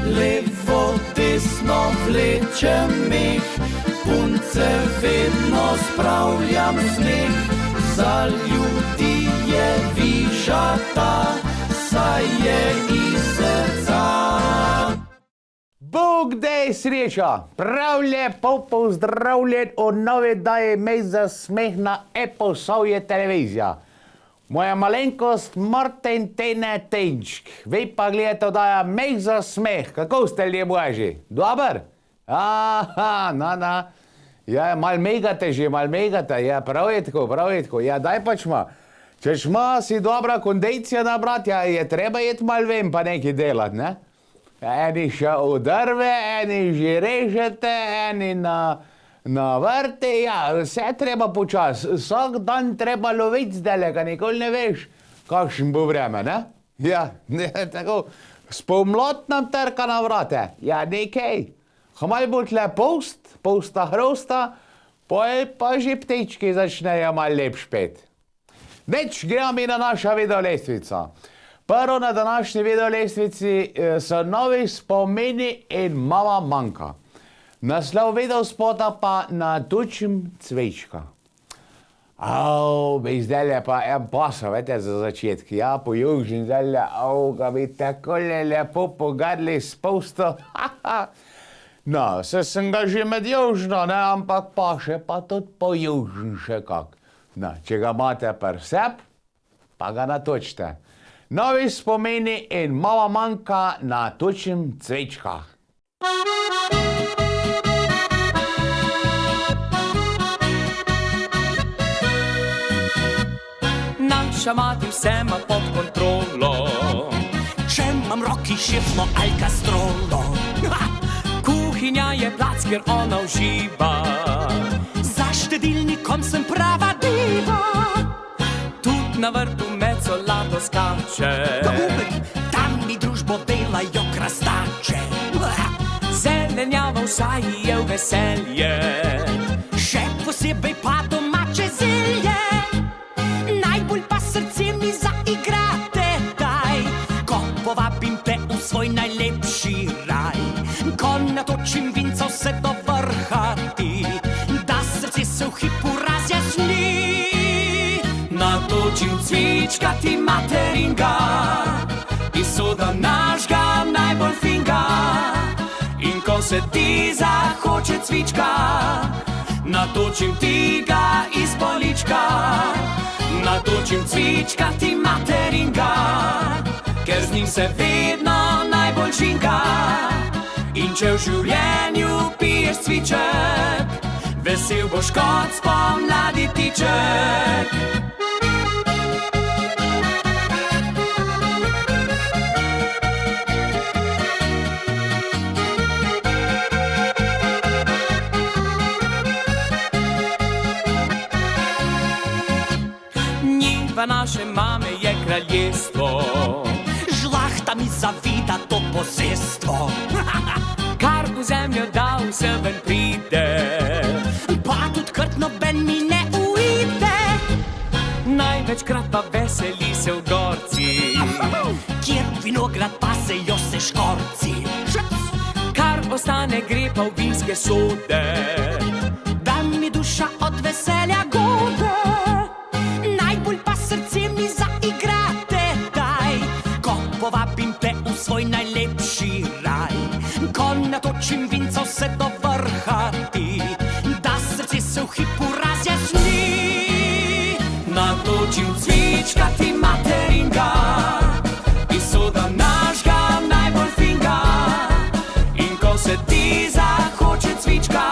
Levo, desno vlečem meh, punce vedno spravljam smeh. Za ljudi je višata, saj je iz srca. Bog daj sreča, prav lepo pozdravljen od nove daje Mej za smeh na Eposovje televizija. Moja malenkost Martin Tene Tenčk, vi pa gledate oddaja Mej za smeh. Kako ste ljudje božji? Dober? Aha, na. Ja, mal megate že, ja, prav je tako, ja, daj pač ma. Češ ma si dobra kondicija nabrat, ja, je treba jet mal ven pa nekaj delat, ne? Eni še udrve, eni že režete, eni na vrte, ja, vse treba počas. Vsak dan treba loviti zdajle, ka nikoli ne veš, kakšen bo vreme, ne? Ja, tako, spomlad nam trka na vrate, ja, nekaj. Hmal bo tle posta hrosta, pa že ptečki začnejo mal lep špet. Več gremo mi na naša videolestvica. Prvo na današnji videolestvici so novi spomeni in mama manjka. Naslov videospota pa Natučim cvečka. Bi zdajle pa en posel, vete, za začetki. Ja, po južni zdajle, ga bi takole lepo pogadli s posto. No, sem ga že med južno, ne, ampak pa še pa tudi po južni še kak. No, če ga imate prsep, pa ga natočite. Novi spomeni in mama manjka Natučim cvečka. Naša mati vse ima pod kontrolo, če imam roki šefno ali kastrolo. Kuhinja je plac, kjer ona uživa, za štedilnikom sem prava diva. Tud na vrtu med solato skače, tam mi družbo delajo krastače. Zelenjava vsaj je v veselje, še posebej pa domače zelje. Najbolj pa srce mi zaigrate, daj, ko povabim te v svoj najlepši raj. Ko natočim vinca vse do vrha ti, da srce se v hipu razjasni. Natočim cvička ti materinga, iz soda našga najbolj finga. In ko se ti zahoče cvička, natočim ti ga iz polička. Natočim cvička ti materinga, ker z njim se vedno najbolj žinga. In če v življenju piješ cviček, vesel boš kot spomladi tiček. Njiva naše mame je kraljestvo, žlahta mi zavida to posestvo. Kar v zemljo da vse ven pride, pa tudi krt noben mi ne uide. Največkrat pa veseli se v gorci, kjer vinograd pasejo se škorci. Kar ostane gre pa v vinske sode, da mi duša od veselja gode. Najbolj pa srce mi zaigrate, daj, ko povabim te v svoj najlepši raj. Ko natočim vinca vse do vrha ti, da srce se v hipu razjasni. Natočim cvička ti materinga, iz soda našga najbolj finga. In ko se ti zahoče cvička,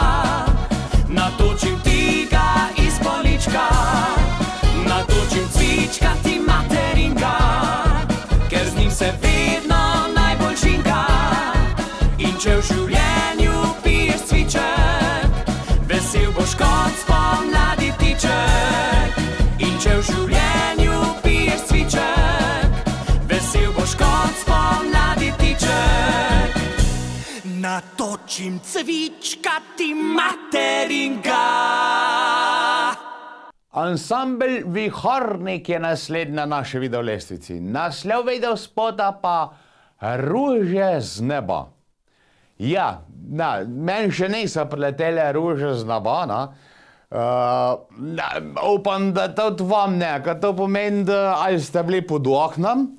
natočim ti ga iz polička. Natočim cvička ti materinga, ker z njim se vedno najbolj žinga. In če v življenju piješ cviček, vesel boš kot spomladi tiček. In če v življenju piješ cviček, vesel boš kot spomladi tiček. Natočim cvička ti materinga. Ansambel Vihornik je naslednja na naši videolestvici. Naslov videospota pa Ruže z neba. Ja, meni še niso priletele rože z neba, upam, da tudi vam ne, ker to pomeni, da ali ste bili pod oknom,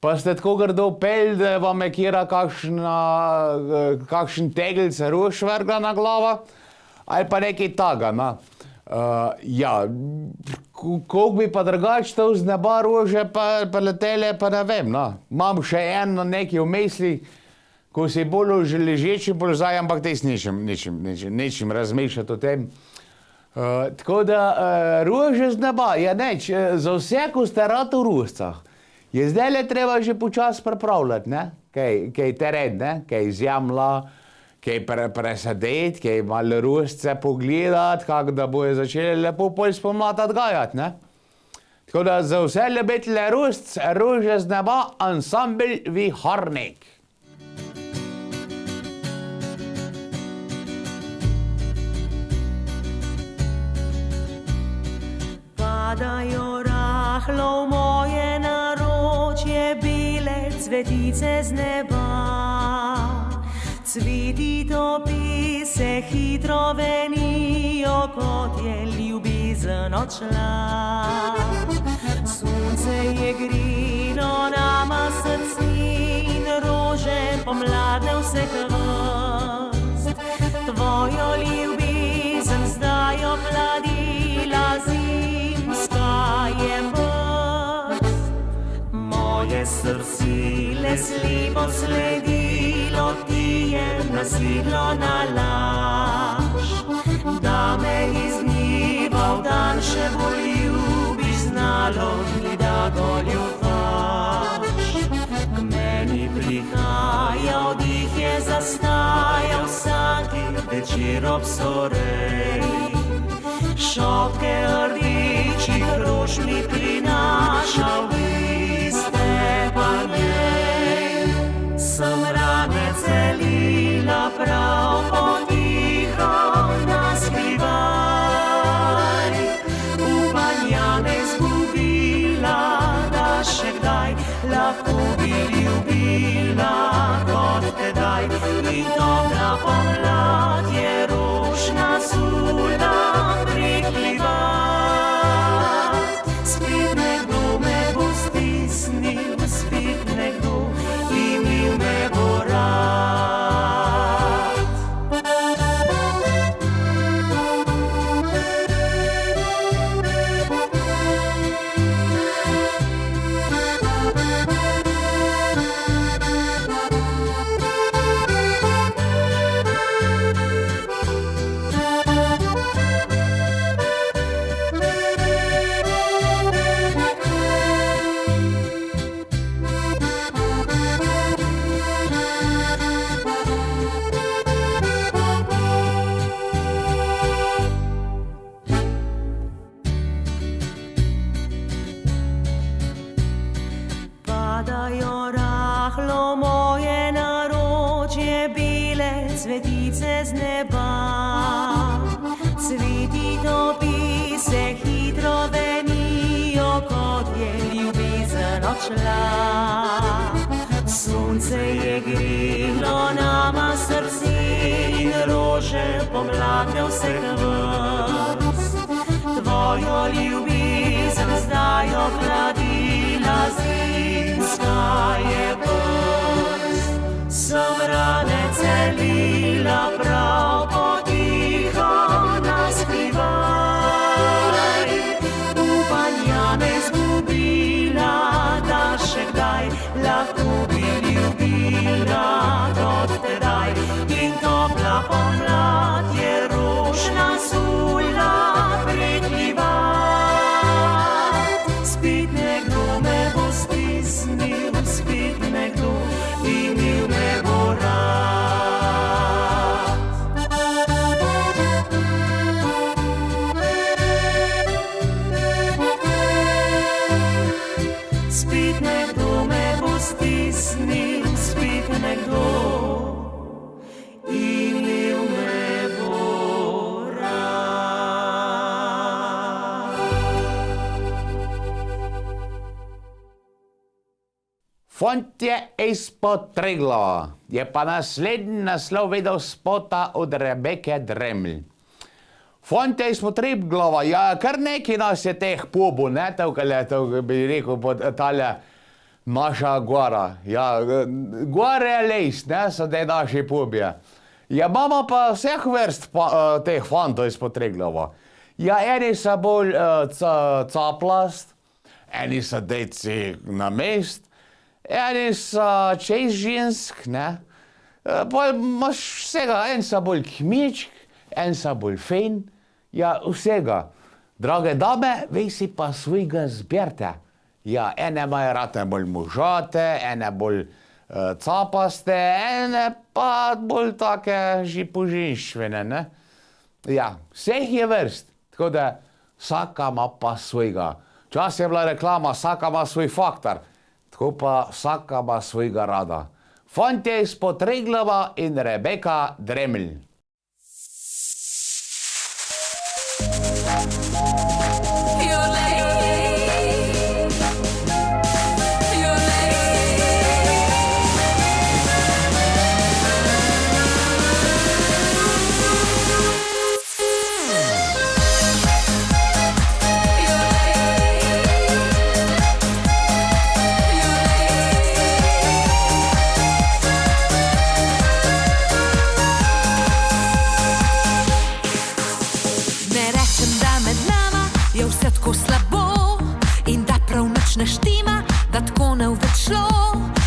pa ste tako grdo pel, da vam je kjera kakšen tegelj rož vrgla na glavo, ali pa nekaj taga, ja, koliko bi pa drugače to z neba rože pa letele, pa ne vem, Imam še eno nekaj v misli, ko si bolj v ležeči položaj, ampak tes nečim razmišljati o tem. Tako da rože z neba, ja neč, za vse, ko ste rad v rožcah, je zdaj treba že počas pripravljati, kaj teren, kaj zemlja, kaj presaditi, kaj malo rožce pogledati, kako da bojo začeli lepo pol spomladi odgajati, Tako da za vse ljubitelje rožc, rože z neba, ansambel Viharnik. Padajo rahlo v moje naročje bile cvetice z neba. Cveti topi se hitro venijo, kot je ljubezen odšla. Sonce je grino nama srci in rože pomladne vseh vrst. Tvojo ljubezen zdaj opladila zimska je prst. Moje srce slepo sledilo, ti je nasedlo na laž. Da me iz dneva v dan še bolj ljubiš, znalo ni, da goljufaš. K meni prihaja, oddih je zastajal vsaki večer ob sorej. Šopke rdečih rož mi prinašal, vi ste pa njej. Sem rane celila prav potiho na skrivaj. Upanja ne izgubila, da še kdaj lahko bi ljubila kot tedaj. In dobra pomlad je rož nasula preklivat. Spet nekdo me bo stisnil, spet nekdo imel me bo rad. Padajo rahlo moje naročje bile cvetice z neba. Cveti topi se hitro venijo, kot je ljubezen odšla. Sonce je grelo nama srce in rože pomladne vseh vrst. Tvojo ljubezen zdaj opladila zimska je prst. Sem rane celila prav potiho na skrivaj. Upanja ne izgubila, da še kdaj lahko bi ljubila kot tedaj. In topla pomlad je rož nasula preklivat. Spet nekdo me bo stisnil, spet nekdo imel me bo rad. Fontje izpod Triglava je pa naslednji naslov vedel spota od Rebeke Dreml. Fontje izpod Triglava, ja, kar neki nas je teh pubu, ne, to bi rekel pod Italija, naša gora. Ja, gore je les, ne, so te naši pubje. Ja, imamo pa vseh vrst teh fantov izpod Triglava. Ja, eni so bolj caplast, eni so deci na mest, eni so čez žensk, ne. Pa imaš vsega, en so bolj kmičk, en so bolj fejn, ja, vsega. Drage dame, vi si pa svojega zberte. Ja, ene imajo rate bolj možate, ene bolj capaste, ene pa bolj take poženštvene, ne. Ja, vseh je vrst, tako da vsaka ima pa svojega. Včasih je bila reklama, vsaka ima svoj faktor, tako pa vsaka ima svojega rada. Fontje izpod Triglava in Rebeka Dreml. Ne štima, da tako ne več šlo,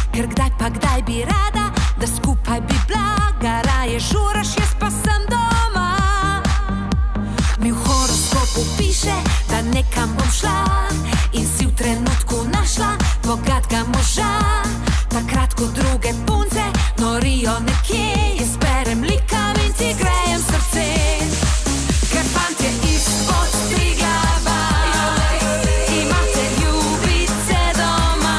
ker kdaj pa kdaj bi rada, da skupaj bi bila, raje žuraš, jaz pa sem doma. Mi v horoskopu piše, da nekam bom šla in si v trenutku našla bogatega moža. Takrat, ko druge punce norijo nekje, jaz berem likam in ti grejem srce, ker fantje izpod Triglava imate ljubice doma,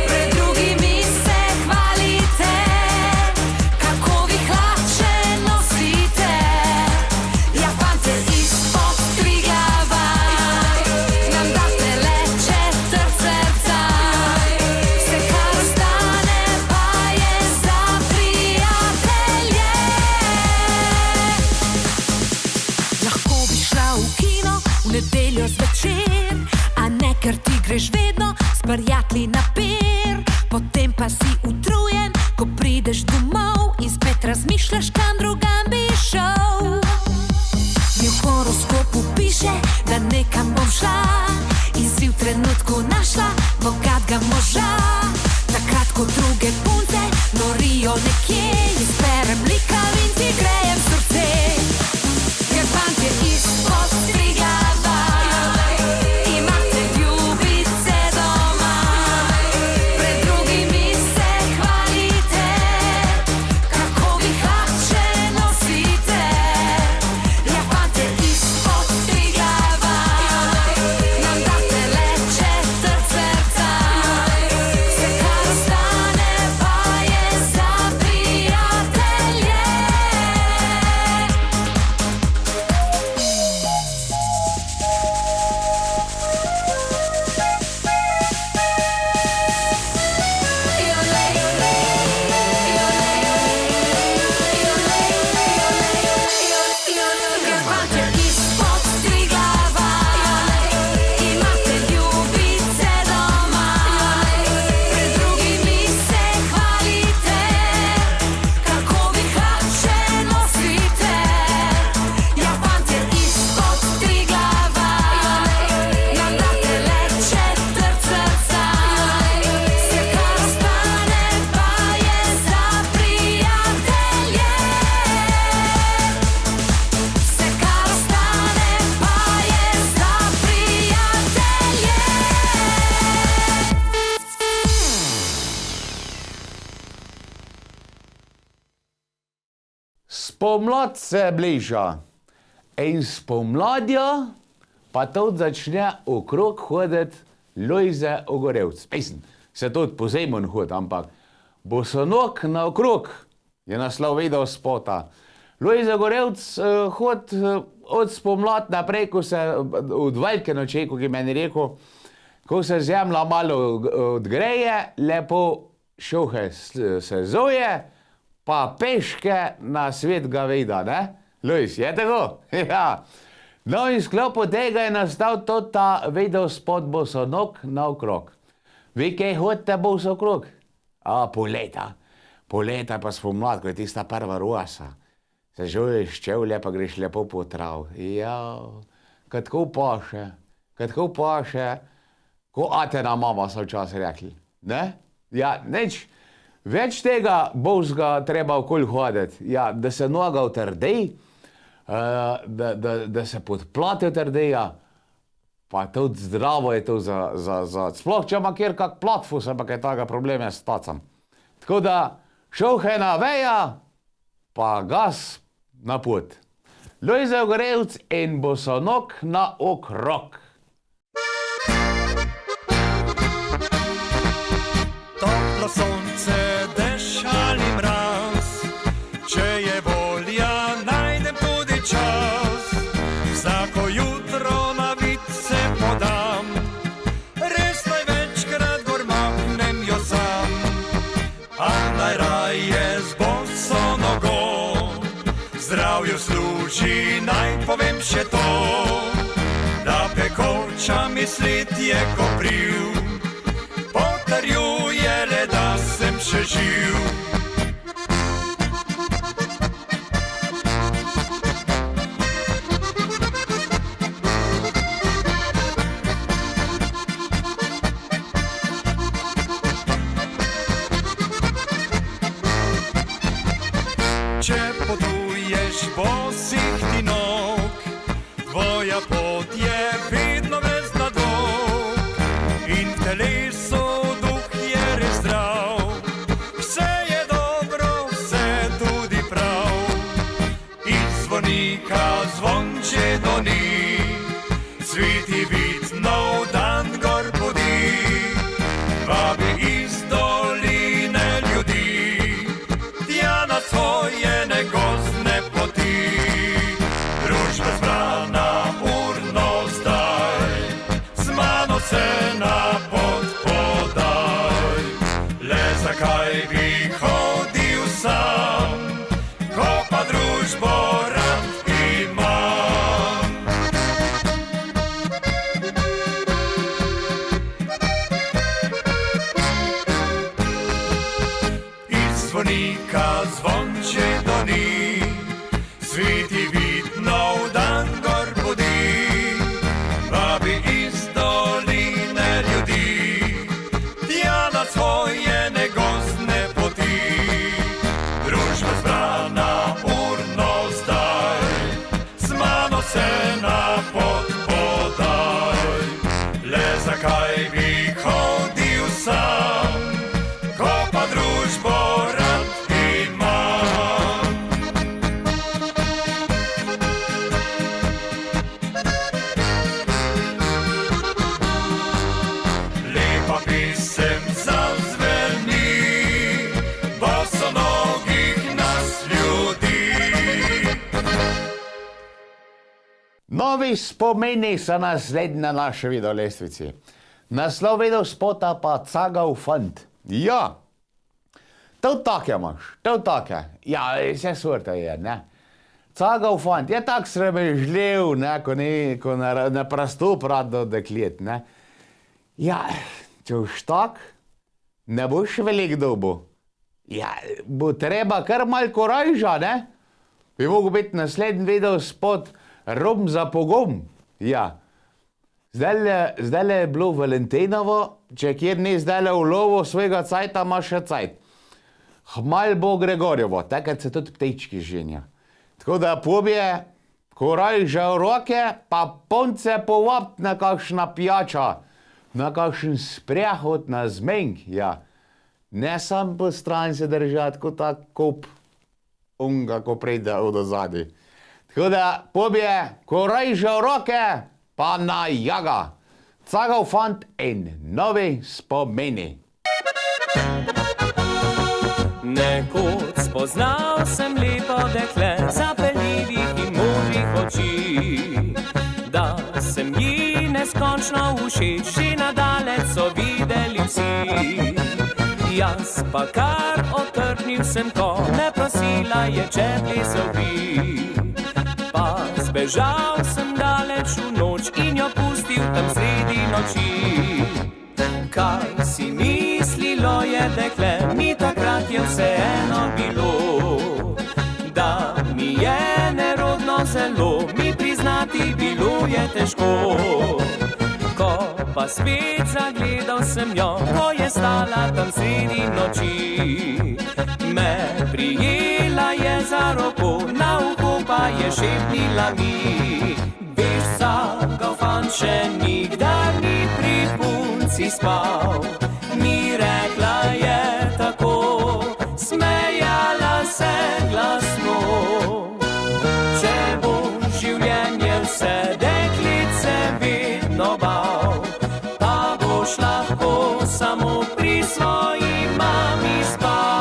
pred drugimi se hvalite, kako vi hlače nosite. Ja, fantje izpod Triglava nam date le četrt srca, vse kar ostane pa je za prijatelje. Lahko bi šla v kino v nedeljo zvečer, a ne, ker ti greš vedno s prijatelji na pier. Potem pa si utrujen, ko prideš domov in spet razmišljaš, kam drugam bi šel. Mi v horoskopu piše, da nekam bom šla in si v trenutku našla bogatega moža. Takrat, ko druge punce norijo nekje, jaz berem likam in ti grejem srce, ker fantje izpod Triglava imate ljubice doma, pred drugimi se hvalite, kako vi hlače nosite. Ja, fantje izpod Triglava nam date le četrt srca, vse kar ostane pa je za prijatelje. Ker fantje izpod Triglava imate ljubice doma, pred drugimi se hvalite, kako vi hlače nosite. Ja, fantje izpod Triglava nam date le četrt srca, vse kar ostane pa je za prijatelje. Vse kar ostane pa je za prijatelje. Spomlad se bliža in spomladjo pa tudi začne okrog hoditi Lojze Ogorevc. Mislim, se tudi po Zemon hodi, ampak bosonog naokrog je naslov video spota. Lojze Ogorevc hodi od spomlad naprej, ko se od velike noči, ko je meni rekel, ko se zemlja malo odgreje, lepo šuhe se zoje, pa peške na svet ga vida, ne? Luis, je tako? Ja. No in sklopu tega je nastal tudi ta videospot Bosonok naokrog. Vi kaj hodite bosokrog? Poleta pa spomlad, ko je tista prva rosa. Se žuješ čevlje, pa greš lepo po trav. Ja, kad tako paše, ko Atena mama so včasih rekli. Ne? Ja, nič. Več tega bosga treba okoli hoditi. Ja, da se noga utrdej, da se podplate utrdeja, pa tudi zdravo je to za sploh, če ima kjer kak platfus, ampak je taga probleme s tacam. Tako da šuhena veja, pa gas na pot. Lojze Ogrevc in Bosonok naokrog. Toplo sonce, dež ali mraz, če je volja, najdem tudi čas. Vsako jutro na vid se podam, res največkrat gor mahnem jo sam. A najraje z boso nogo, zdravju služi, naj povem še to, da pekoča mislit je kopriv, potrjuje le, da sem še živ. Če potuješ bosih ti nog, tvoja pot je vedno brez nadlog in v telesu duh je res zdrav. Vse je dobro, vse tudi prav. Iz zvonika zvonče doni, sveti vid nov dan gor budi. Vabi iz doline ljudi, tja na svoje negozne poti. Družba zbrana urno zdaj, z mano se na pot podaj. Le zakaj bi hodil sam, ko pa družbo rad imam. Iz zvonika zvonče doni, sveti vid nov dan gor budi. Vabi iz doline ljudi, tja na svoje negozne poti. Družba zbrana urno zdaj, z mano se na pot podaj. Le zakaj bi hodil sam, ko pa družbo rad imam. Lepa pisem zazveni, bosonogih nas ljudi. Novi spomeni so naslednji na naši videolestvici. Naslov videospota pa Cagav fant. Ja, to take imaš, to take. Ja, vse sorte je, ne. Cagav fant je tak sramežljiv, ne, ko na prastop rad do deklet, ne. Ja, če boš tak, ne boš velik dobu. Ja, bo treba kar mal korajža, ne. Bi mogel biti naslednji videospot Rum za pogum. Ja. Zdajle je bilo Valentinovo, če kjer ni zdajle v lovu svojega cajta, ima še cajt. Hmal bo Gregorjevo, takrat se tudi ptečki ženja. Tako da pobje, korajža v roke, pa punce povabt na kakšna pijača, na kakšen sprehod, na zmenk, ja. Ne sam po strani se držati, kot tak kop unga, ko pride od ozadi. Tako da pobje, korajža v roke, pa na jaga. Cagav fant in novi spomeni. Nekoč spoznal sem lepo dekle, zapeljivih in modrih oči, da sem ji neskončno srečno všeč, že nadalec so videli vsi. Jaz pa kar otrpnil sem, ko me prosila je, če plesal bi. Pa zbežal sem daleč v noč in jo pustil tam sredi noči. Kaj si mislilo je dekle, mi takrat je vseeno bilo, da mi je nerodno zelo, mi priznati bilo je težko. Ko pa spet zagledal sem jo, ko je stala tam sredi noči, me prijela je za roko, na uho pa je šepnila mi. Veš, vsakov fant še nikdar ni pri punci spal, mi rekla je tako, smejala se glasno. Če bo življenje vse deklice vedno bal, pa boš lahko samo pri svoji mami spal.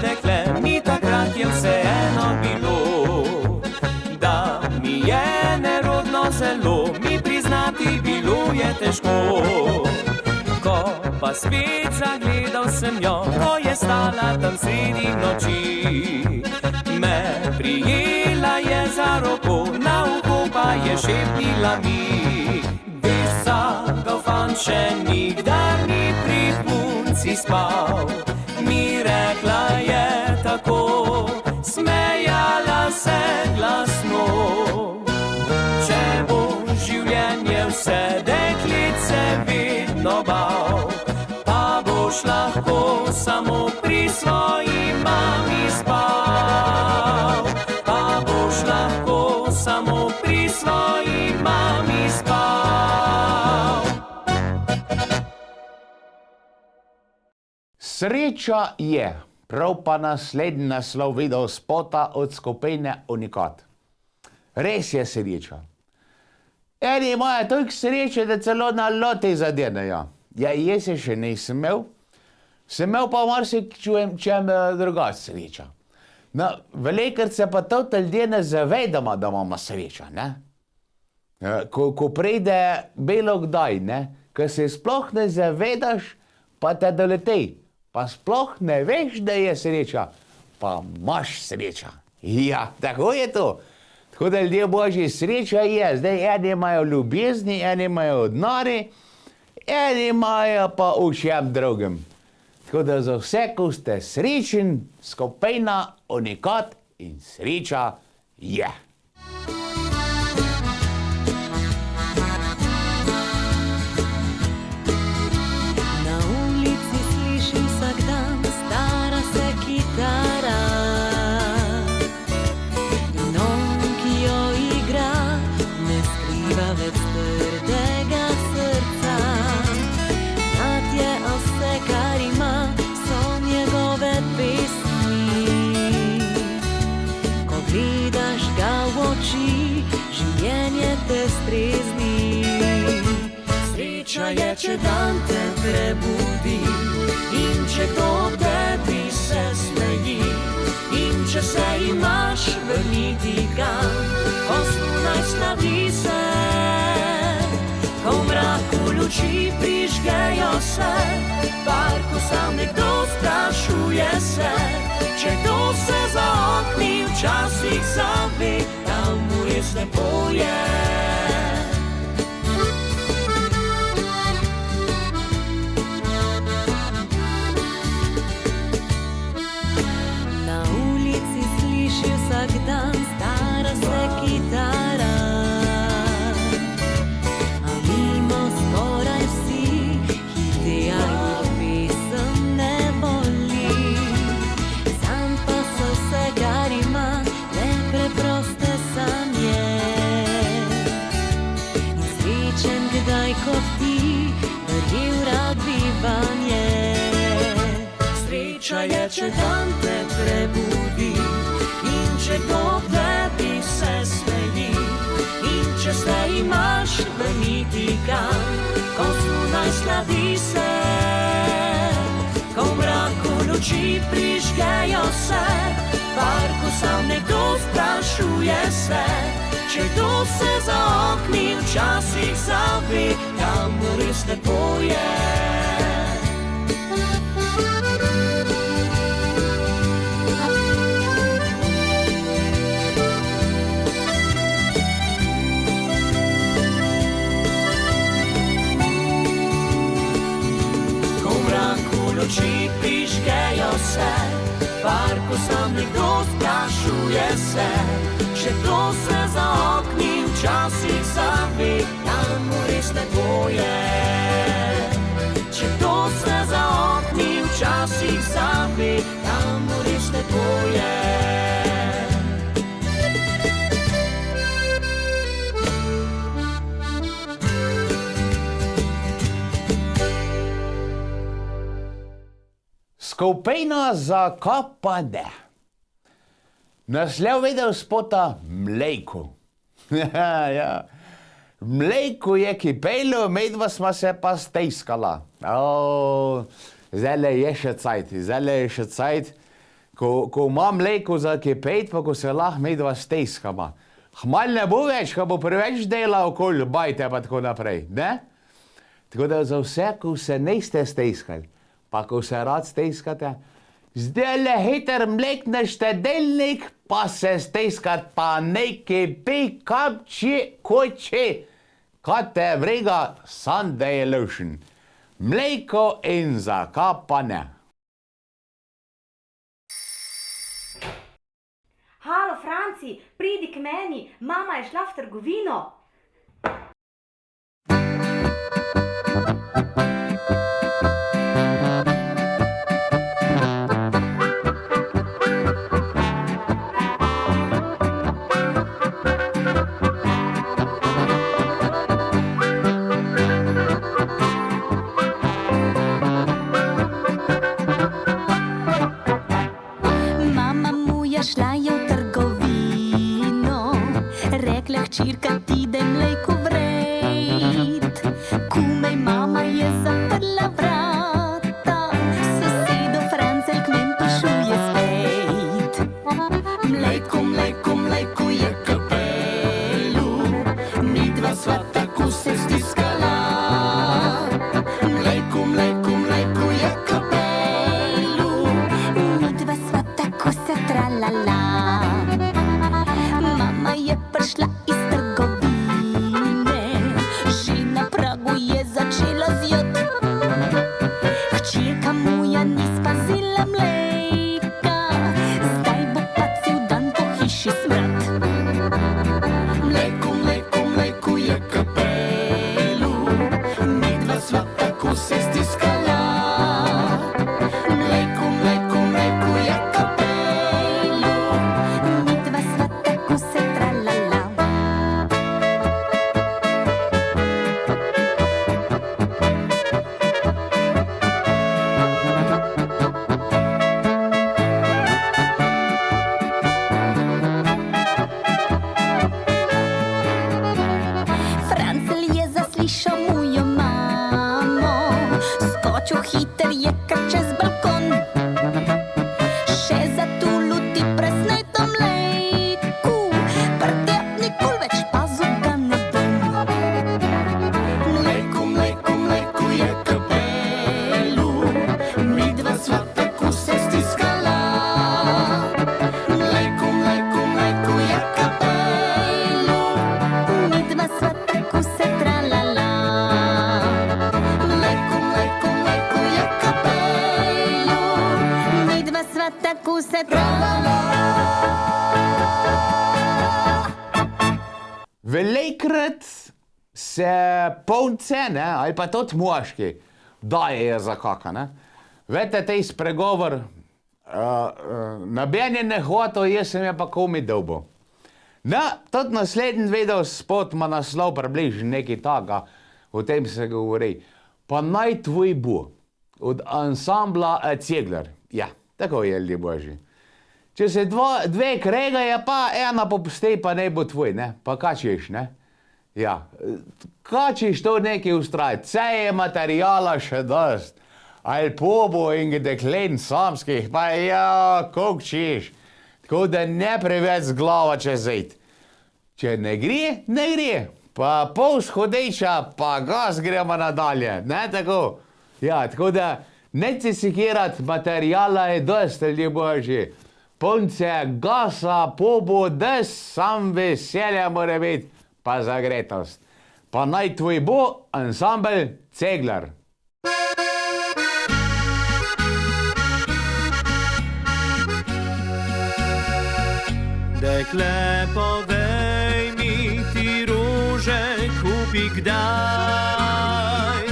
Dekle, mi takrat je vseeno bilo, da mi je nerodno zelo, mi priznati bilo je težko. Ko pa spet zagledal sem jo, ko je stala tam sredi noči, me prijela je za roko, na uho pa je šepnila mi. Veš, vsakov fant še nikdar ni pri punci spal, mi rekla je tako, smejala se glasno. Če bo življenje vse deklice vedno bal, pa boš lahko samo pri svoji mami spal, pa boš lahko samo pri svoji mami spal. Sreča je, prav pa naslednji naslov video spota od skupine Unikat. Res je sreča. Eni imajo toliko sreče, da celo na lote zadenejo. Ja, jaz se še nisem imel, sem imel pa marsičem drugače sreča. No, velikrat se pa to ljudje ne zavedamo, da imamo srečo, ne? Ko pride bilo kdaj, ne? Ko se sploh ne zavedaš, pa te doleti. Pa sploh ne veš, da je sreča, pa imaš sreča. Ja, tako je to. Tako da ljudje božji, sreča je. Zdaj eni imajo ljubezni, eni imajo odnori, eni imajo pa v čem drugem. Tako da za vse, ko ste srečen, skupina Unikat in sreča je. Sreča je, če dan te prebudi in če kdo tebi se smeji, in če se imaš vrniti kam, ko zunaj sladi se, ko v mraku luči prižgejo se, parku sam nekdo sprašuje se, če kdo se za okni včasih zave, tam mu res lepo je. Vsak dan stara se kitara, a mimo skoraj vsi hitejajo pesem ne voli. Sam pa so vse, kar ima, le preproste sanje. ce dan te prebudi in ce do tebi se smeji in ce se imaš vrnitika ko sunaj sladi se ko v mraku luči prižgejo se parku sam nekdo sprašuje se če kdo se za okni včasih zavi tam res lepo je. Luči prižgejo se, parku sam nekdo sprašuje se, če kdo se za okni včasih zavi, tam mu res lepo je. Če kdo se za okni včasih zavi, tam mu res lepo je. Skupina za kapade. Naslov videl spota Mlejko. Ja. Mlejko je kipelo, medva sva se pa stejskala. Zdaj je še cajt, ko ima mleko za kipet, pa ko se lahko medva stejskama. Hmal ne bo več, ko bo preveč dela okoli bajte pa tako naprej, ne? Tako da za vse, ko se niste stejskali, pa ko se rad stejskate, zdaj le hiter mlek na štedelnik, pa se stejskat pa neki pi kapči koči, kad te vrega Sunday lotion. Mleko in zakapane. Halo, Franci, pridi k meni, mama je šla v trgovino. Šla je v trgovino, rekla hčirka ti daj mleko vrejt. Kumej mama je zaprla vrata, sosedo Francelj k men prišuje spet. Mleko, mleko, mleko je kapelu, midva sva tako se stiskala. Mleko, mleko, mleko je kapelu, midva sva tako se tralala. Mama je prišla iz trgovine, že na pragu je začela zjot. Hčerka moja ni spazila mleka, zdaj bo pa cel dan po hiši smrad. Mleko, mleko, mleko je kapelu, midva sva tako se stiskala. Mleko, mleko, mleko je kapelu, midva sva tako se tralala. Francelj je zaslišal mojo mamo, skočil hiter je kar čez balkon. Še zatulil ti presneto mleku, prtep nikoli več pazil ga ne bom. Mleko, mleko, mleko je kapelu, midva sva tako se stiskala. Mleko, mleko, mleko je kapelu, midva sva tako se tralala. Mleko, mleko, mleko je kapelu, midva sva tako se tralala. Velikrat se punce, ne, ali pa tudi moški, dajejo za kaka, ne. Vete, tej spregovor, noben je ne hotel, jaz sem je pa komi dolbo. No, tudi naslednji video spot ima naslov približno nekaj takega, o tem se govori. Pa naj tvoj bo, od ansambla Ceglar. Ja, Tako je, ljudje božji. Če se dve kregajo, pa ena popusti, pa ne bo tvoj, ne? Pa kačeš, ne? Ja, kačeš to nekaj ustrajati, vse je materijala še dost. Ali pobo in deklen samskih, pa ja, koliko češ. Tako da ne preveč glava čez zid. Če ne gre, ne gre. Pa pol shodeča, pa gas gremo nadalje, ne tako? Ja, tako da neće sikirat, materijala je dost, ljudje božji. Punce, gasa, pobo, des, sam veselja mora biti, pa zagretost. Pa naj tvoj bo ansambel Ceglar. Dekle, povej mi, ti ruže kupi kdaj?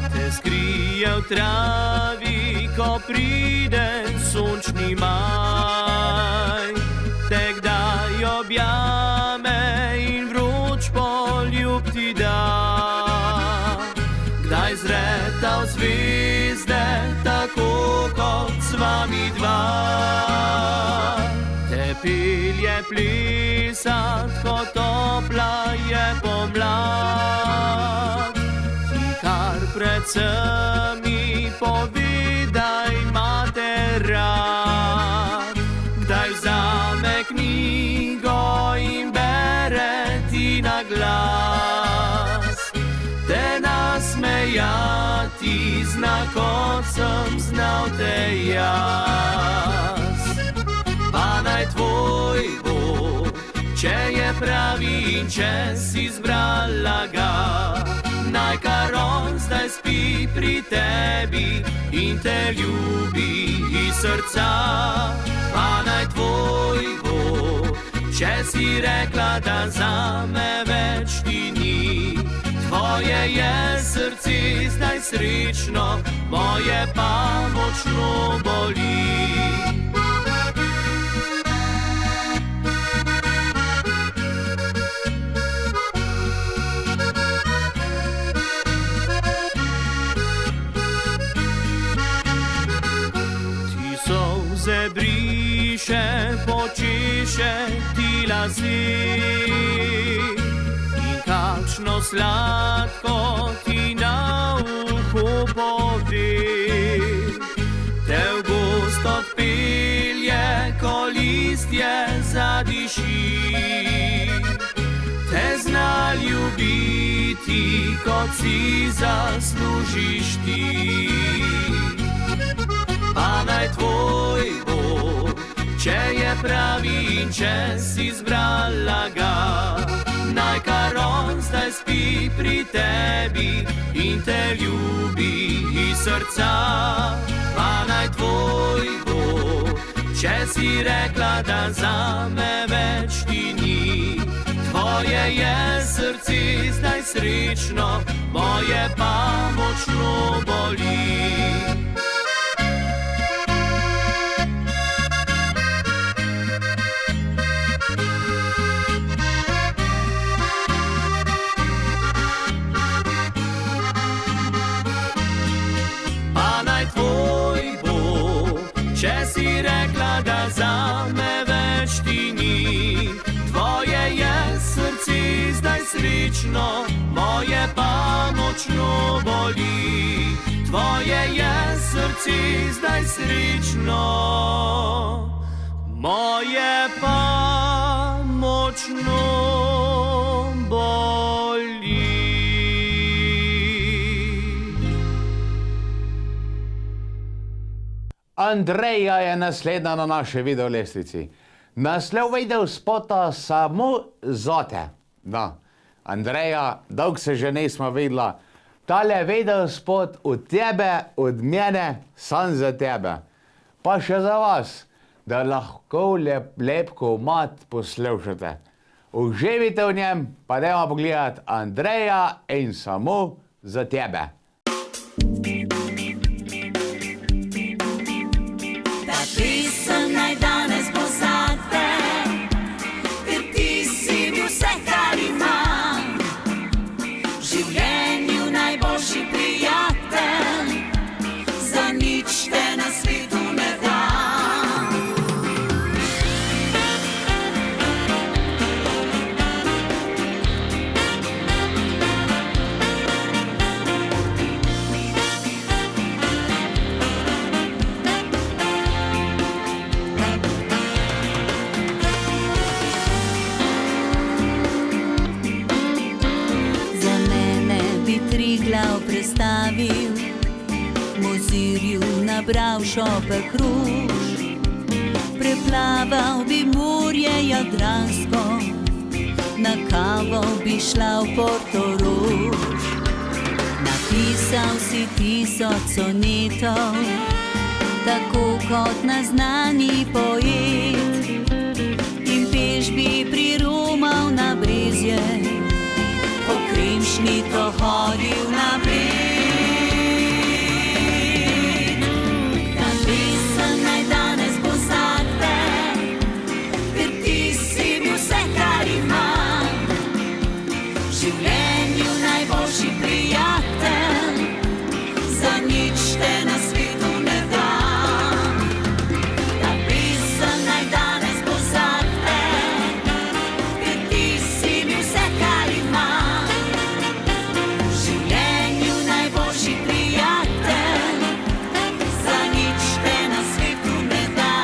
Te skrije v travi, ko pride sončni maj. Te kdaj objame in vroč poljub ti da. Kdaj zreta v zvezde, tako kot s vami dva. Te pilje plisat, ko topla je pomlad. Ti kar predvsem mi povedaj, imate rad. Kdaj vzame knjigo in bere ti na glas. Te nasmejati zna, kot sem znal te jaz. Pa naj tvoj bo, če je pravi in če si zbrala ga. Naj kar on zdaj spi pri tebi in te ljubi iz srca. Pa naj tvoj bo, če si rekla, da zame več ti ni. Tvoje je srce zdaj srečno, moje pa močno boli. Briše, počeše ti lase in kakšno sladko ti na uho pove. Te v gost odpelje, ko listje zadiši. Te zna ljubiti, kot si zaslužiš ti. Pa naj tvoj bo, če je pravi in če si zbrala ga. Naj kar on zdaj spi pri tebi in te ljubi iz srca. Pa naj tvoj bo, če si rekla, da zame več ti ni. Tvoje je srce zdaj srečno, moje pa močno boli. Če si rekla, da zame več ti ni. Tvoje je srce zdaj srečno, moje pa močno boli. Tvoje je srce zdaj srečno, moje pa močno boli. Andreja je naslednja na naši video lestvici. Naslov video spota Samo zate. No, Andreja, dolgo se že nismo videla. Tale video spot od tebe, od mene, sam za tebe. Pa še za vas, da lahko lepko mat poslušate. Uživite v njem, pa dajmo pogledati Andreja in Samo za tebe. Pesem naj danes bo zate, ker ti si bil vse, kar imam. V življenju najboljši prijatelj, za nič te na svetu ne dam. zbral šopek ruž, preplaval bi morje Jadransko, na kavo bi šla v Portorož. Napisal si 1000 sonetov, tako kot naznani poet, in peš bi priromal na brezje, po Kremšnito hodil na Bled. Ta pesem naj danes bo zate, ker ti si bil vse, kar imam, v življenju najboljši prijatelj, za nič te na svetu ne dam. Ta pesem naj danes bo zate, ker ti si bil vse, kar imam, v življenju najboljši prijatelj, za nič te na svetu ne dam.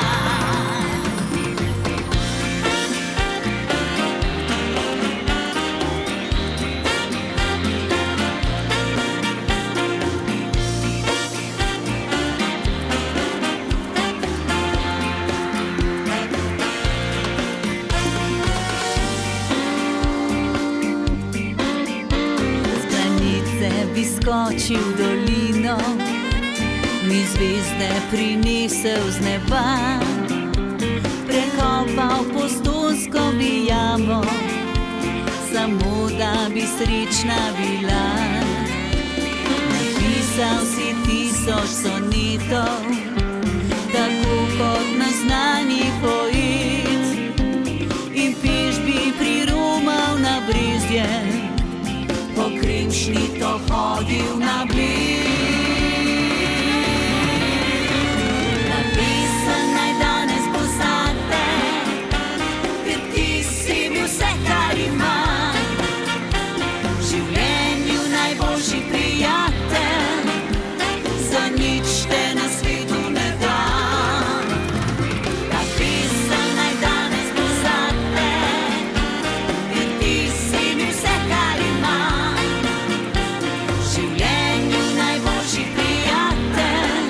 Z granice bi skočil v dolino, mi zvezde prinesel z neba, prekopal Postojnsko bi jamo, samo da bi srečna bila. Napisal si 1000 sonetov, tako kot naznani poet, in peš bi priromal na brezje, po Kremšnito hodil na Bled. Ta pesem naj danes bo zate, ker ti si bil vse, kar imam, v življenju najboljši prijatelj, za nič te na svetu ne dam. Ta pesem naj danes bo zate, ker ti si bil vse, kar imam, v življenju najboljši prijatelj,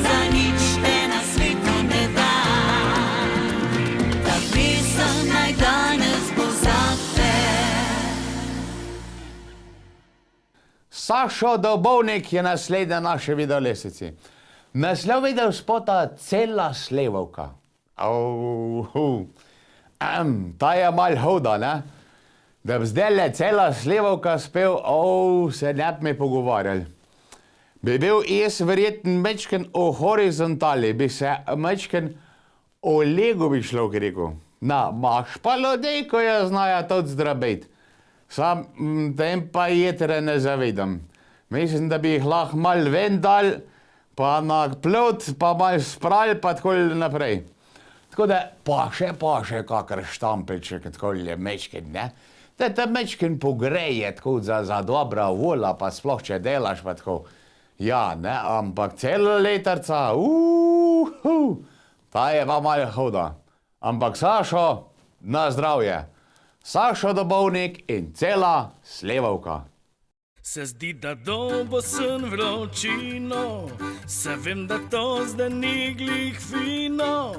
za nič te na svetu ne dam. Ta pesem naj danes bo zate. Sašo Dobovnik je naslednja naše videolesici. Naslov video spota Cela slevovka. Ta je mal huda, ne? Da bi zdajle cela slevovka spel, se ne bi me pogovarjali. Bi bil jaz verjeten mečken o horizontali, bi se mečken o legu bi človek rekel. Na, imaš pa ljudi, ko je znajo tudi zdrobiti. Sam tem pa jetre ne zavedam. Mislim, da bi jih lahko mal ven dal, pa na plot, pa mal spral, pa tako naprej. Tako da pa še kakr štampelček, tako je mečken, ne? Da te mečken pogreje, tako za dobra vola, pa sploh če delaš, pa tako. Ja, ne, ampak celo letarca, ta je pa mal huda. Ampak Sašo, na zdravje. Sašo Dobovnik in Cela slevovka. Se zdi, da dobo sem vročino, se vem, da to zdaj ni glih fino,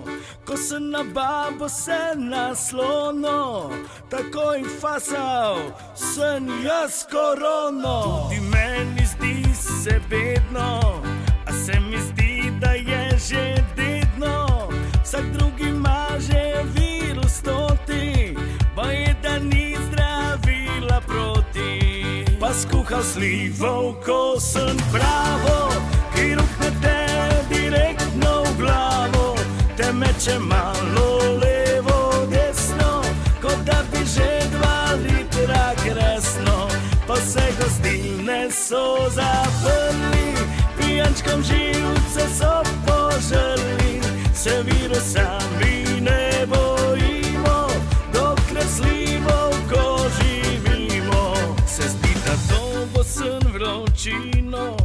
ko sem na babo se naslono, takoj fasal sem jaz korono. Tudi meni zdi se bedno, a se mi zdi, da je že dedno, vsak drugi ima že virus toti, pa je, da ni zdravila proti. Pa skuhal slivovko sem pravo, ki rukne te direktno v glavo, te meče malo levo, desno, kot da bi že 2 litra kresno. Pa vse gostilne so zaprli, pijančkom živce so požrli, se virusa mi ne bojimo, dokler slivovko živimo. Se zdi, da dobo sem vročino,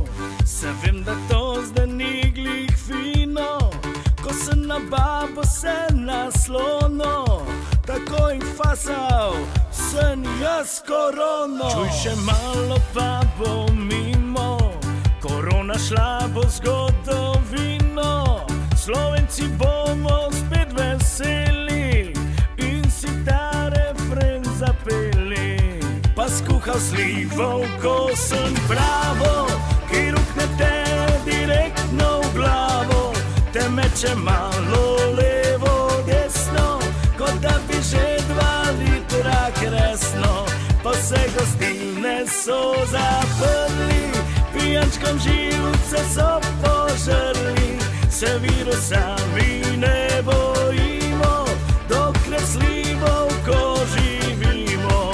se vem, da to zdaj ni glih fino, ko sem na babo se naslono, takoj fasal sem jaz korono. Čuj, še malo pa bo mimo, korona našla bo zgodovino, Slovenci bomo spet veseli in si ta refren zapeli. Pa skuhal slivov kosen pravo, ki rukne te direktno v glavo, te meče malo levo, desno, kot da bi že 2 litra kresno. Pa se gostilne so zaprli, pijančkom živce so požrli, se virusa mi ne bojimo, dokler slivov ko živimo.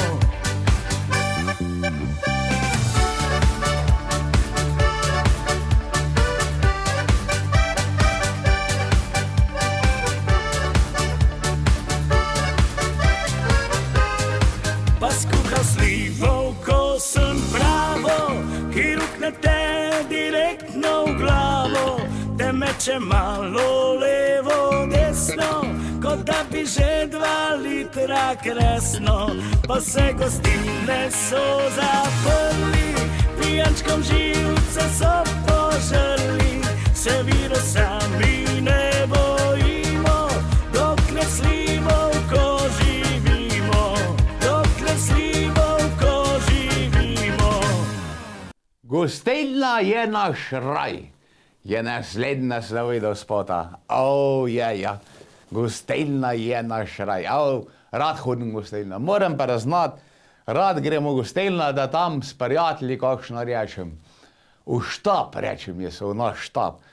Pa skuhal slivov kosen pravo, ki rukne te direktno v glavo, te meče malo levo, desno, kot da bi že 2 litra kresno. Pa se gostilne so zaprli, pijančkom živce so požrli, se virusa mi ne bojimo, dokler slivov ko živimo, dokler slivov ko živimo. Gostilna je naš raj, je naslednja slovida spota. Ja. Gostilna je naš raj. Rad hodim v gostilno. Moram pa raznati, rad gremo v gostilno, da tam s prijatelji kakšno rečem. V štab rečem, jaz v naš štab.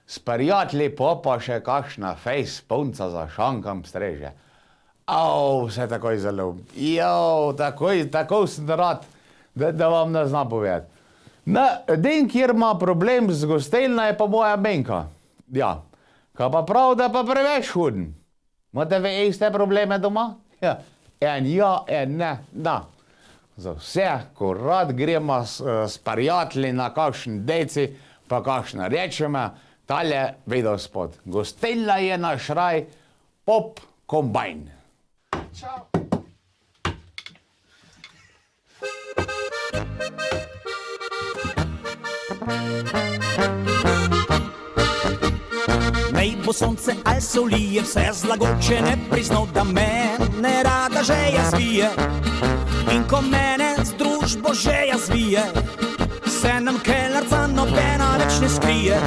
S prijatelji pa še kakšna fejs punca za šankam streže. Vse takoj zelo. Tako sem rad, da vam ne znam povedati. Den, kjer ima problem z gostilno, je pa moja Benka. Ja, ka pa prav, da pa preveč hodim. Imate vi iste probleme doma? Ja, en ne, da. Za vse, ko rad gremo s prijatelji na kakšen deci, pa kakšno rečeme, tale video spot. Gostilna je naš raj, Pop Kombajn. Čau. Naj bo sonce ali solije, vse zlagoče ne priznal, da mene rada žeja zvije. In ko mene z družbo žeja zvije, se nam kelnerca nobena več ne skrije.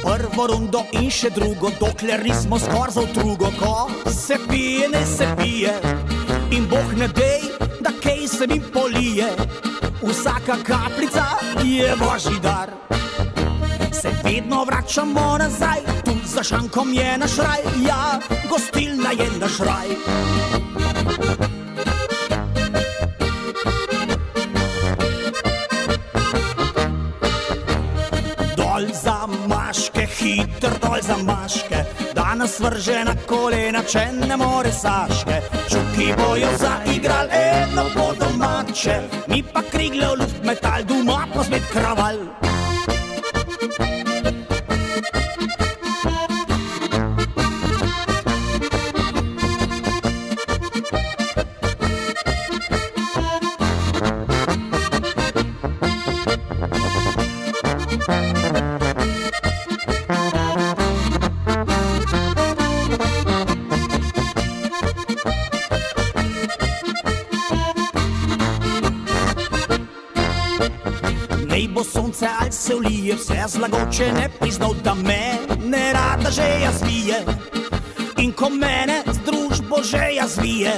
Prvo rundo in še drugo, dokler nismo skoraj za utrugo. Ko se pije, ne se pije, in Bog ne dej, da kaj se mi polije. Vsaka kapljica je božji dar. Se vedno vračamo nazaj, tu za šankom je naš raj. Ja, gostilna je naš raj. Dol za maške, hiter dol za maške, da nas vrže na kolena, če ne more Saške. Čuki bojo zaigral eno po domače, mi pa krigle v luft metal, doma pa spet kraval. Sonce ali se ulije, vse zlagoče ne priznal, da mene rada žeja zvije. In ko mene z družbo žeja zvije,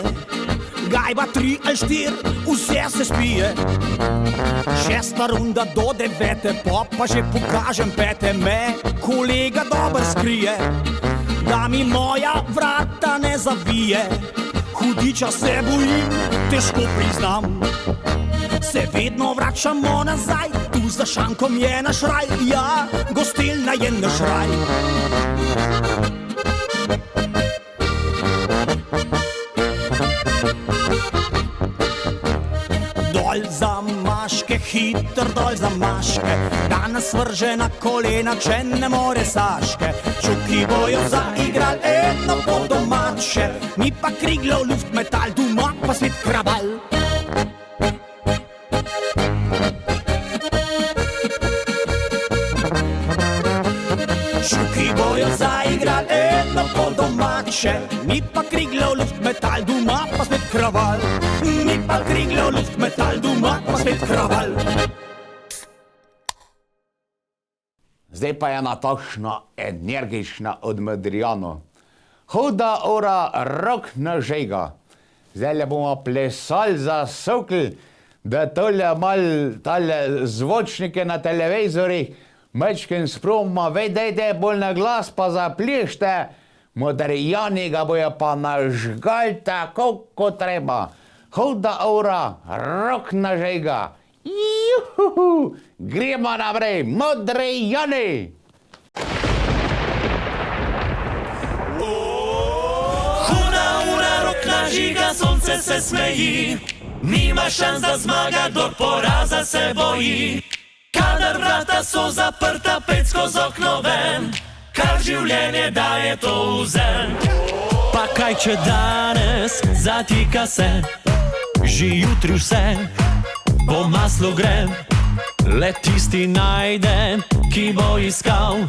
gajba 3 ali 4, vse se spije. 6. runda do 9, pa že pokažem 5, me kolega dober skrije, da mi moja vrata ne zavije. Hudiča se bojim, težko priznam, se vedno vračamo nazaj, tu za šankom je naš raj. Ja, gostilna je naš raj. Dol za maške, hiter dol za maške, da nas vrže na kolena, če ne more Saške. Čuki bojo zaigral eno po domače, mi pa krigle v luft metal, doma pa spet kraval. še, mi pa Kriglov luftmetall, doma pa spet kraval. Mi pa Kriglov luftmetall, doma pa spet kraval. Zdaj pa ena takšna energična od Madrijano. Huda ura rok na žega. Zdaj bomo plesali za sokl, da tole zvočnike na televizorih mečken sproma, vedejte bolj na glas pa zaplište, Modrijani ga bojo pa nažgali tako, kot treba. Huda ura, rok na žega. Juhu, gremo naprej, Modrijani! Huda ura, rok na žiga, sonce se smeji. Nima šans da zmaga, dok poraza se boji. Kadar vrata so zaprta, pet skozi okno ven, kar življenje daje, to vzem. Pa kaj če danes zatika se, že jutri vse po maslu grem. Le tisti najdem, ki bo iskal,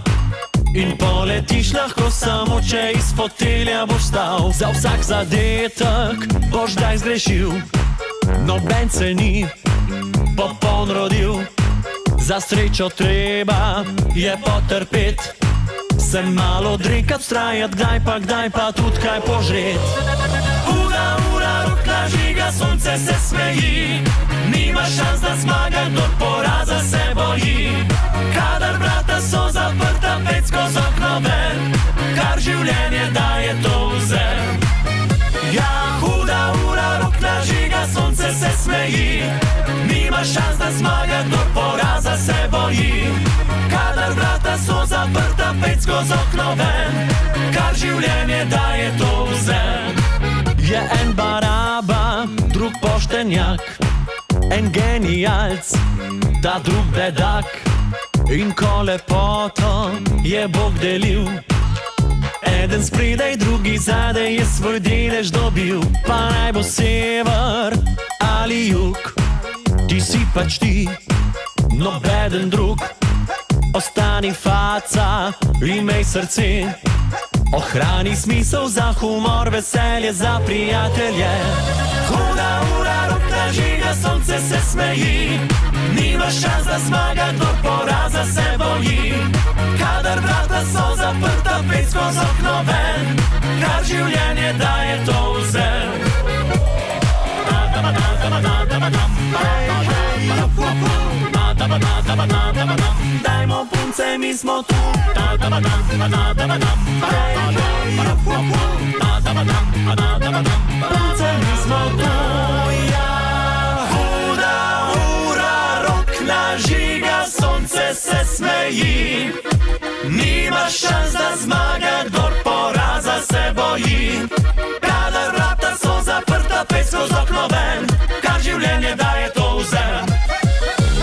in poletiš lahko samo, če iz fotelja boš stal. Za vsak zadetek boš daj zgrešil, noben se ni popoln rodil. Za srečo treba je potrpet, se malo odrekat, vztrajat, kdaj pa tudi kaj požret. Huda ura, rok na žiga, sonce se smeji. Nima šans da zmaga, dok poraza se boji. Kadar vrata so zaprta, pet skozi okno ven, kar življenje daje, to vzem. Ja, huda ura, rok na žiga, sonce se smeji. Nima šans da zmaga, dok poraza se boji. Kadar vrata so zaprta, pet skozi okno ven, kar življenje daje, to vzem. Je en baraba, drug poštenjak, en genijalc, ta drug bedak. In ko lepoto je Bog delil, eden spredaj, drugi zadaj, je svoj delež dobil. Pa naj bo sever ali jug, ti si pač ti, nobeden drug. Ostani faca, imej srce, ohrani smisel za humor, veselje za prijatelje. Huda ura, rok na žiga, sonce se smeji. Nima šans da zmaga, dok poraza se boji. Kadar vrata so zaprta, pet skozi okno ven, kar življenje daje, to vzem. Dajmo punce, mi smo tu. Punce, mi smo tu. Ja, huda ura, rok na žiga, sonce se smeji. Nima šans da zmaga, kdor poraza se boji. Kadar vrata so zaprta, pet skozi okno ven, kar življenje daje, to vzem.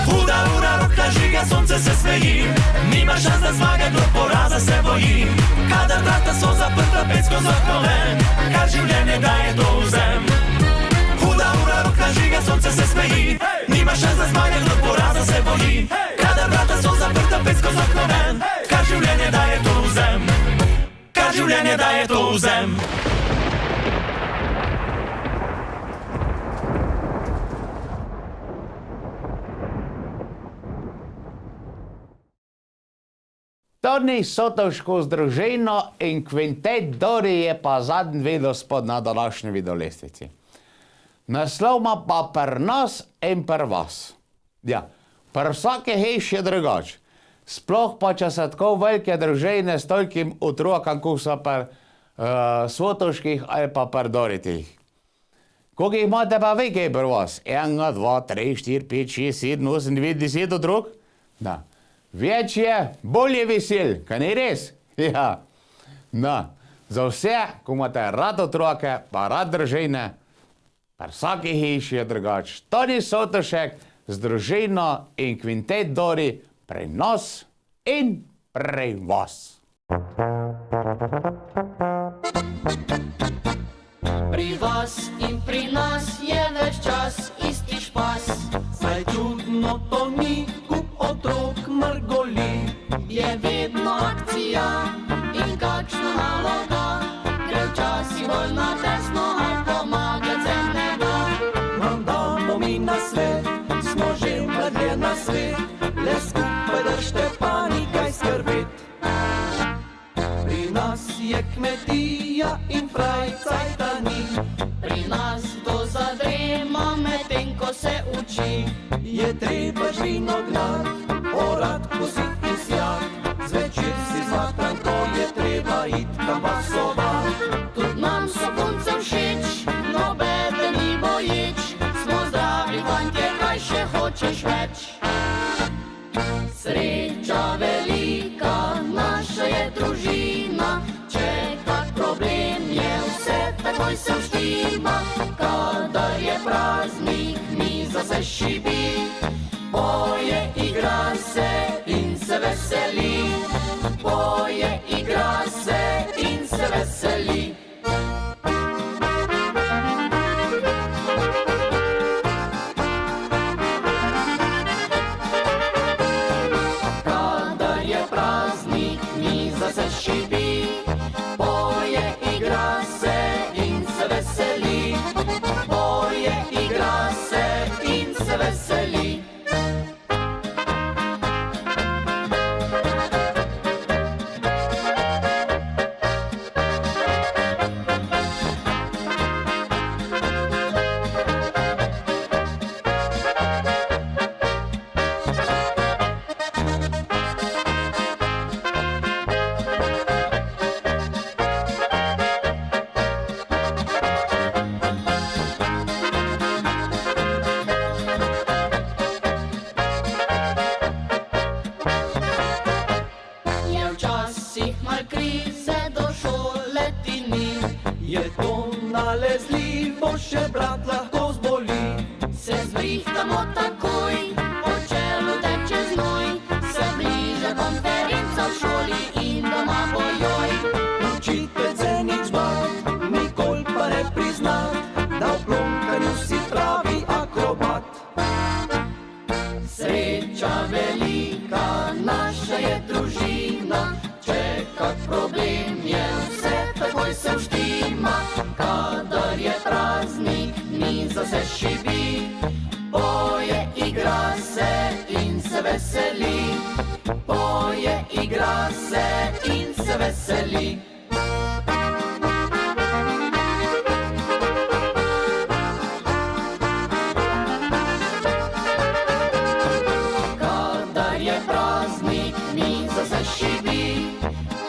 Huda ura, rok na žiga, sonce se smeji. Nima šans da zmaga, kdor poraza se boji. Kadar vrata so zaprta, pet skozi okno ven, kar življenje daje, to vzem. Huda ura, rok na žiga, sonce se smeji. Nima šans da zmaga, kdor poraza se boji. Kadar vrata so zaprta, pet skozi okno ven, kar življenje daje, to vzem. Kar življenje daje, to vzem. Toni Sotoško z družino in kvintet Dori je pa zadnji videospot na današnji videolestvici. Naslov ima pa pri nas in pri vas. Ja, pri vsake hiši je drugač. Sploh pa, če se tako velike družine s tolikim otrokom, kot so pri Sotoških ali pa pri Doritih. Koliko jih imate pa vi, kaj pri vas? 1, 2, 3, 4, 5, 6, 7, 8, 9, 10 otrok? Da. Več je, bolje vesel, kaj ni res? Ja. No, za vse, ko imate rad otroke, pa rad družine, pri vsaki hiši je drugač. Toni Sotošek z družino in kvintet Dori pri nas in pri vas. Pri vas in pri nas je več čas isti špas. Saj čudno to ni, kup otrok mrgoli. Je vedno akcija in kakšna naloga, gre v bolj na desno ali pomagati se ne da. Vam damo mi na svet, smo že mladje na svet, le skupaj držte pa nikaj skrbet. Pri nas je kmetija in frajcajta ni, Pri nas kdo zadrema medtem ko se uči. je treba žvino gnat, orad kozit in sjat, zvečer si zmatran, ko je treba it kam pasovat. Tudi nam so punce všeč, nobeden ni bojič, smo zdravi fantje, kaj še hočeš več. Sreča velika, naša je družina, če kak problem je, vse takoj se vštima. Kadar je praznik, miza se šibi, poje, igra se in se veseli. Poje, igra se in se veseli. Kadar je praznik, miza se šibi, poje, igra se in se veseli. Poje, igra se in se veseli. Je včasih mal krize, do šole ti ni, Je to nalezljivo, še brat lahko zboli. se zbrihtamo takoj, po čelu teče znoj, se bliža konferenca v šoli in doma bojoj. Učitelj se nič bal, nikoli pa ne prizna, da v plonkanju si pravi akrobat. Sreča velika, naša je družina, če kak problem je, vse takoj se vštima. Kadar je praznik, miza se šibi, poje, igra se in se veseli. Poje, igra se in se veseli. Kadar je praznik, miza se šibi,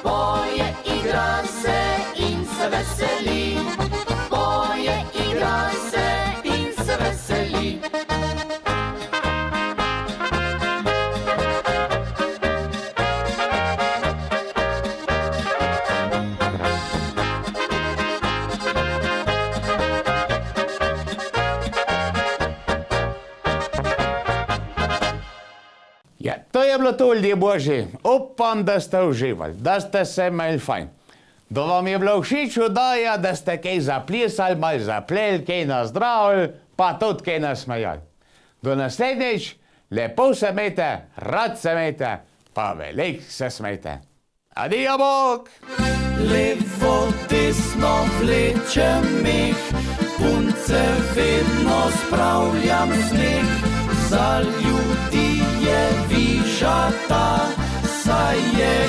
poje, igra se in se veseli. Poje, igra se in se veseli. Ja, to je bilo to, ljudje božji. Upam, da ste uživali, da ste se imeli fajn. Da vam je bilo všeč oddaja, da ste kaj zaplesali, malo zapleli, kaj nazdravili, pa tudi kaj nasmejali. Do naslednjič, lepo se imejte, rad se imejte, pa veliko se smejte. Adijo, bog! Levo, desno vlečem jih, punce vedno spravljam sneg. Za ljudi je višata, saj je